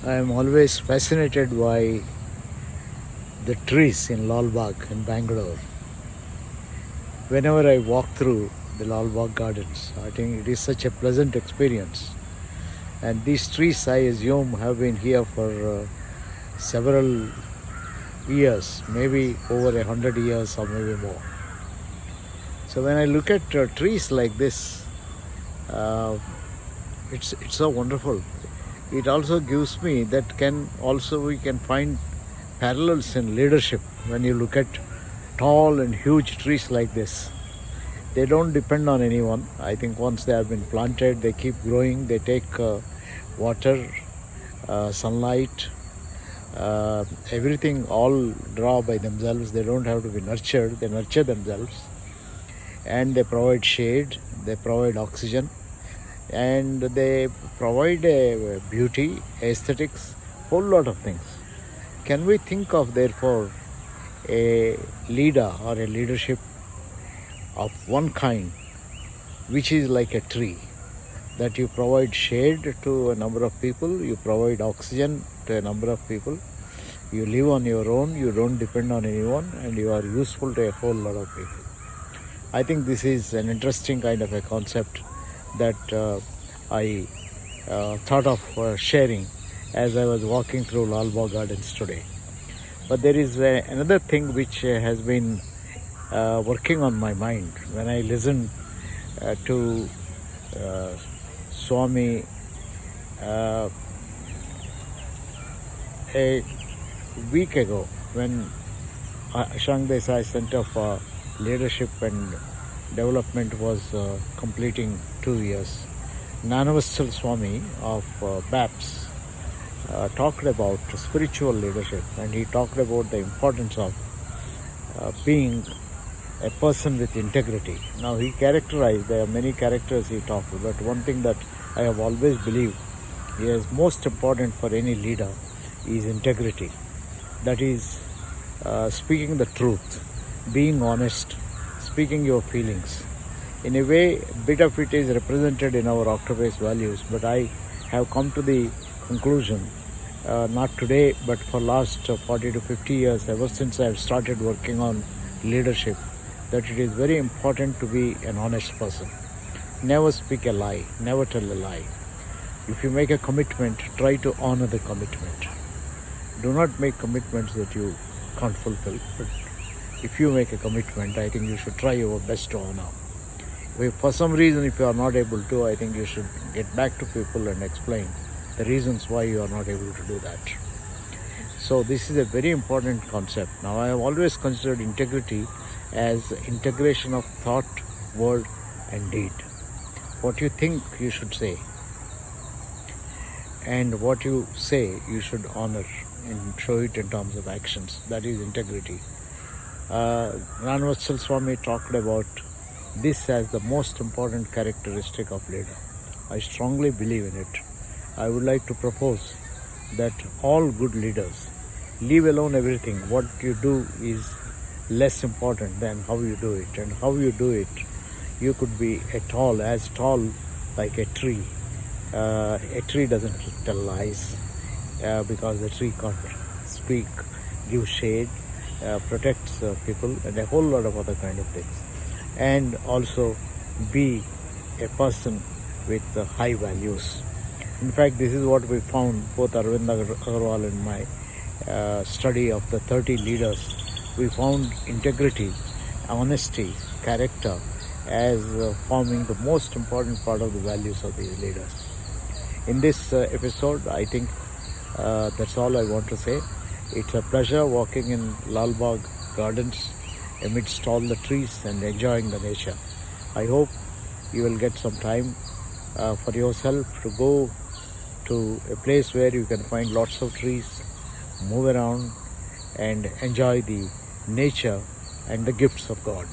I am always fascinated by the trees in Lalbagh in Bangalore. Whenever I walk through the Lalbagh gardens, I think it is such a pleasant experience. And these trees, I assume, have been here for several years, maybe over 100 years or maybe more. So when I look at trees like this, uh, it's so wonderful. It also gives me that we can find parallels in leadership. When you look at tall and huge trees like this, they don't depend on anyone. I think once they have been planted, they keep growing. They take water, sunlight, everything all draw by themselves. They don't have to be nurtured. They nurture themselves, and they provide shade, they provide oxygen, and they provide a beauty, aesthetics, whole lot of things. Can we think of therefore a leader or a leadership of one kind, which is like a tree, that you provide shade to a number of people, you provide oxygen to a number of people, you live on your own, you don't depend on anyone, and you are useful to a whole lot of people. I think this is an interesting kind of a concept that I thought of sharing as I was walking through Lalbagh Gardens today. But there is another thing which has been working on my mind when I listen to Swami a week ago when Ashang Desai Center for Leadership and Development was completing 2 years. Nanavastal Swami of BAPS talked about spiritual leadership, and he talked about the importance of being a person with integrity. Now he characterized, there are many characters he talked about, but one thing that I have always believed is most important for any leader is integrity. That is speaking the truth, being honest, speaking your feelings. In a way, a bit of it is represented in our Octopus values, but I have come to the conclusion, not today, but for last 40 to 50 years, ever since I have started working on leadership, that it is very important to be an honest person. Never speak a lie, never tell a lie. If you make a commitment, try to honor the commitment. Do not make commitments that you can't fulfill, but if you make a commitment, I think you should try your best to honor. If for some reason, if you are not able to, I think you should get back to people and explain the reasons why you are not able to do that. So this is a very important concept. Now I have always considered integrity as integration of thought, word and deed. What you think you should say, and what you say you should honor and show it in terms of actions. That is integrity. Nanavastal Swami talked about this as the most important characteristic of leader. I strongly believe in it. I would like to propose that all good leaders leave alone everything. What you do is less important than how you do it. And how you do it, you could be as tall like a tree. A tree doesn't tell lies because the tree can't speak, give shade, protects people, and a whole lot of other kind of things. And also be a person with high values. In fact, this is what we found, both Arvind Agarwal and my study of the 30 leaders. We found integrity, honesty, character as forming the most important part of the values of these leaders. In this episode, I think that's all I want to say. It's a pleasure walking in Lalbagh Gardens amidst all the trees and enjoying the nature. I hope you will get some time for yourself to go to a place where you can find lots of trees, move around and enjoy the nature and the gifts of God.